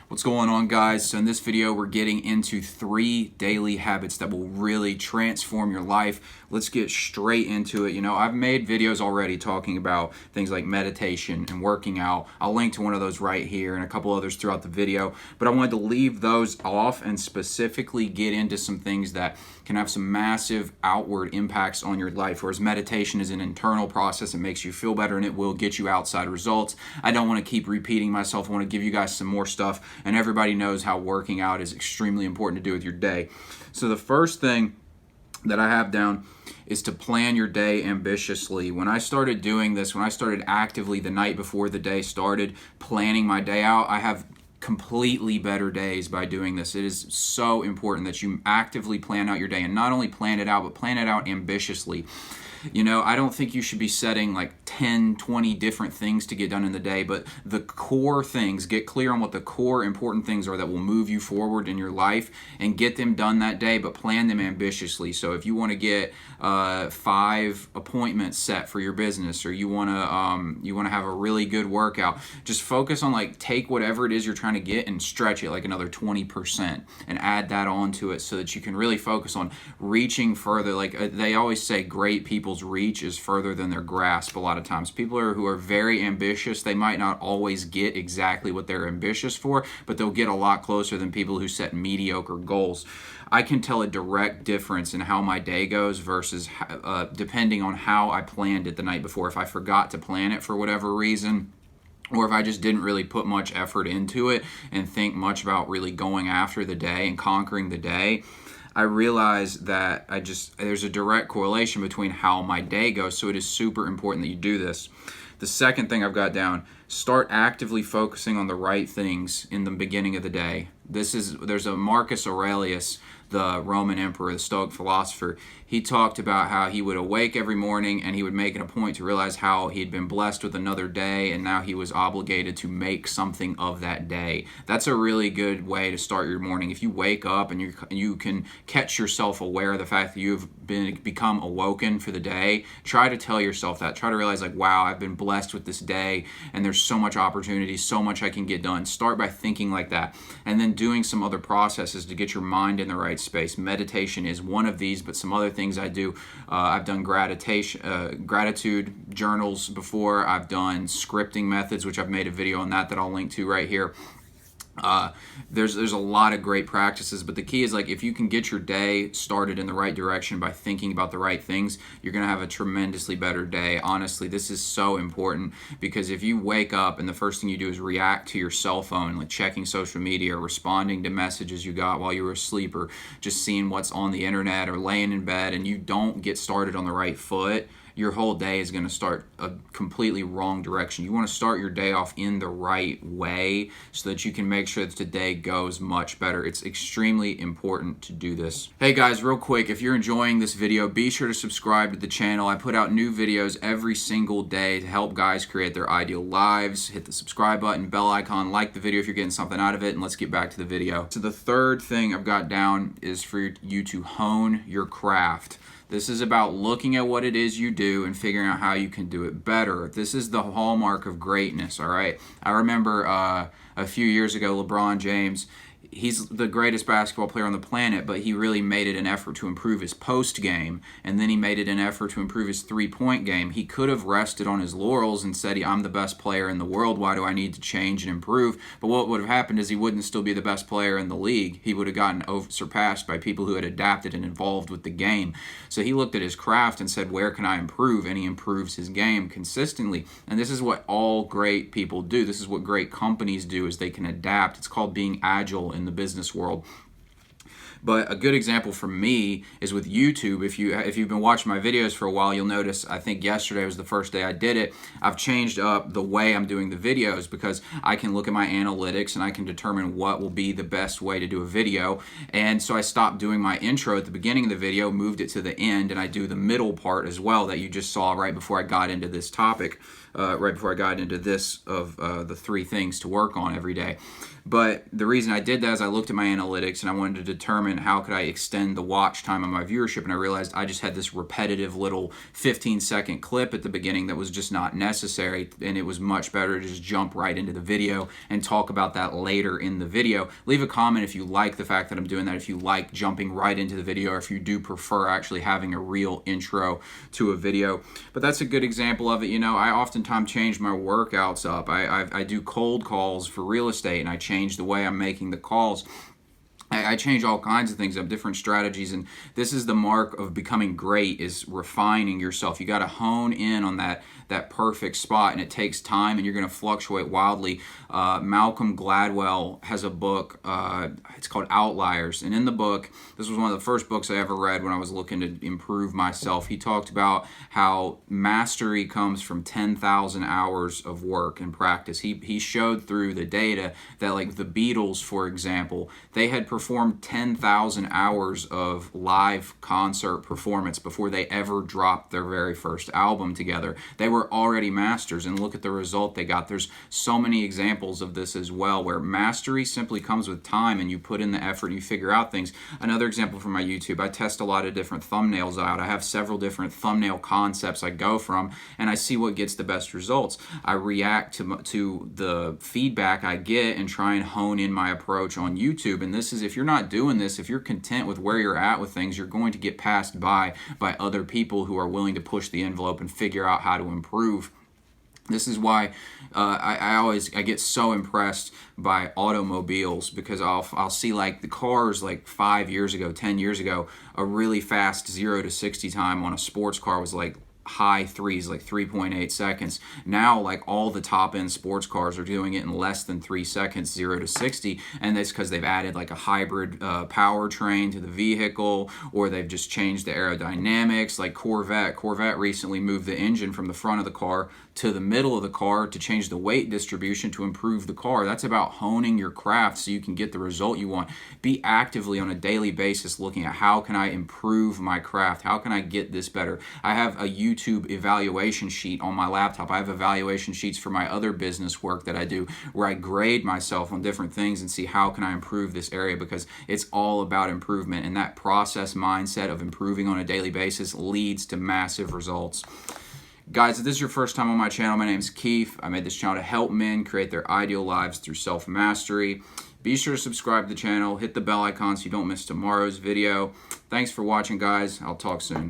What's going on, guys? So in this video we're getting into 3 daily habits that will really transform your life. Let's get straight into it. I've made videos already talking about things like meditation and working out. I'll link to one of those right here and a couple others throughout the video, but I wanted to leave those off and specifically get into some things that can have some massive outward impacts on your life. Whereas meditation is an internal process, it makes you feel better and it will get you outside results. I don't want to keep repeating myself. I want to give you guys some more stuff, and everybody knows how working out is extremely important to do with your day. So the first thing that I have down is to plan your day ambitiously. When I started doing this, when I started actively the night before the day started planning my day out, I have completely better days by doing this. It is so important that you actively plan out your day, and not only plan it out, but plan it out ambitiously. I don't think you should be setting like 10, 20 different things to get done in the day, but the core things, get clear on what the core important things are that will move you forward in your life and get them done that day, but plan them ambitiously. So if you want to get 5 appointments set for your business, or you want to have a really good workout, just focus on take whatever it is you're trying to get and stretch it like another 20% and add that onto it so that you can really focus on reaching further. They always say, great people's reach is further than their grasp. A lot of times people who are very ambitious, they might not always get exactly what they're ambitious for, but they'll get a lot closer than people who set mediocre goals. I can tell a direct difference in how my day goes versus depending on how I planned it the night before. If I forgot to plan it for whatever reason, or if I just didn't really put much effort into it and think much about really going after the day and conquering the day, I realized that there's a direct correlation between how my day goes. So it is super important that you do this. The second thing I've got down, start actively focusing on the right things in the beginning of the day. There's a Marcus Aurelius, the Roman emperor, the Stoic philosopher. He talked about how he would awake every morning and he would make it a point to realize how he'd been blessed with another day, and now he was obligated to make something of that day. That's a really good way to start your morning. If you wake up and you can catch yourself aware of the fact that you've become awoken for the day, try to tell yourself that. Try to realize wow, I've been blessed with this day and there's so much opportunity, so much I can get done. Start by thinking like that, and then doing some other processes to get your mind in the right space. Meditation is one of these, but some other things I do. I've done gratitude journals before. I've done scripting methods, which I've made a video on that I'll link to right here. There's a lot of great practices, but the key is if you can get your day started in the right direction by thinking about the right things, you're going to have a tremendously better day. Honestly, this is so important, because if you wake up and the first thing you do is react to your cell phone, like checking social media or responding to messages you got while you were asleep, or just seeing what's on the internet or laying in bed, and you don't get started on the right foot, your whole day is going to start a completely wrong direction. You want to start your day off in the right way so that you can make sure that the day goes much better. It's extremely important to do this. Hey guys, real quick, if you're enjoying this video, be sure to subscribe to the channel. I put out new videos every single day to help guys create their ideal lives. Hit the subscribe button, bell icon, like the video if you're getting something out of it, and let's get back to the video. So the third thing I've got down is for you to hone your craft. This is about looking at what it is you do and figuring out how you can do it better. This is the hallmark of greatness, all right? I remember a few years ago, LeBron James, he's the greatest basketball player on the planet, but he really made it an effort to improve his post game, and then he made it an effort to improve his three-point game. He could have rested on his laurels and said, I'm the best player in the world, why do I need to change and improve? But what would have happened is he wouldn't still be the best player in the league. He would have gotten surpassed by people who had adapted and evolved with the game. So he looked at his craft and said, where can I improve? And he improves his game consistently. And this is what all great people do. This is what great companies do, is they can adapt. It's called being agile in the business world. But a good example for me is with YouTube. If you've been watching my videos for a while, you'll notice, I think yesterday was the first day I did it, I've changed up the way I'm doing the videos, because I can look at my analytics and I can determine what will be the best way to do a video. And so I stopped doing my intro at the beginning of the video, moved it to the end, and I do the middle part as well that you just saw right before I got into this topic, right before I got into this of the 3 things to work on every day. But the reason I did that is I looked at my analytics and I wanted to determine how could I extend the watch time of my viewership, and I realized I just had this repetitive little 15-second clip at the beginning that was just not necessary, and it was much better to just jump right into the video and talk about that later in the video. Leave a comment if you like the fact that I'm doing that, if you like jumping right into the video, or if you do prefer actually having a real intro to a video. But that's a good example of it. You know, I oftentimes change my workouts up. I do cold calls for real estate, and I change the way I'm making the calls. I change all kinds of things. I have different strategies, and this is the mark of becoming great, is refining yourself. You got to hone in on that perfect spot, and it takes time, and you're going to fluctuate wildly. Malcolm Gladwell has a book, it's called Outliers, and in the book, this was one of the first books I ever read when I was looking to improve myself. He talked about how mastery comes from 10,000 hours of work and practice. He showed through the data that, like, the Beatles, for example, they had performed 10,000 hours of live concert performance before they ever dropped their very first album together. They were already masters, and look at the result they got. There's so many examples of this as well, where mastery simply comes with time, and you put in the effort and you figure out things. Another example from my YouTube, I test a lot of different thumbnails out. I have several different thumbnail concepts I go from, and I see what gets the best results. I react to the feedback I get and try and hone in my approach on YouTube. And this is, if you're not doing this, if you're content with where you're at with things, you're going to get passed by other people who are willing to push the envelope and figure out how to improve. This is why I get so impressed by automobiles, because I'll see, like, the cars, like 5 years ago, 10 years ago, a really fast 0 to 60 time on a sports car was like high threes, like 3.8 seconds. Now, like, all the top end sports cars are doing it in less than 3 seconds, 0 to 60, and that's because they've added like a hybrid powertrain to the vehicle, or they've just changed the aerodynamics. Like Corvette recently moved the engine from the front of the car to the middle of the car to change the weight distribution to improve the car. That's about honing your craft so you can get the result you want. Be actively on a daily basis looking at, how can I improve my craft? How can I get this better? I have a YouTube evaluation sheet on my laptop. I have evaluation sheets for my other business work that I do, where I grade myself on different things and see how can I improve this area, because it's all about improvement, and that process mindset of improving on a daily basis leads to massive results. Guys, if this is your first time on my channel, my name is Keith. I made this channel to help men create their ideal lives through self-mastery. Be sure to subscribe to the channel, hit the bell icon so you don't miss tomorrow's video. Thanks for watching, guys. I'll talk soon.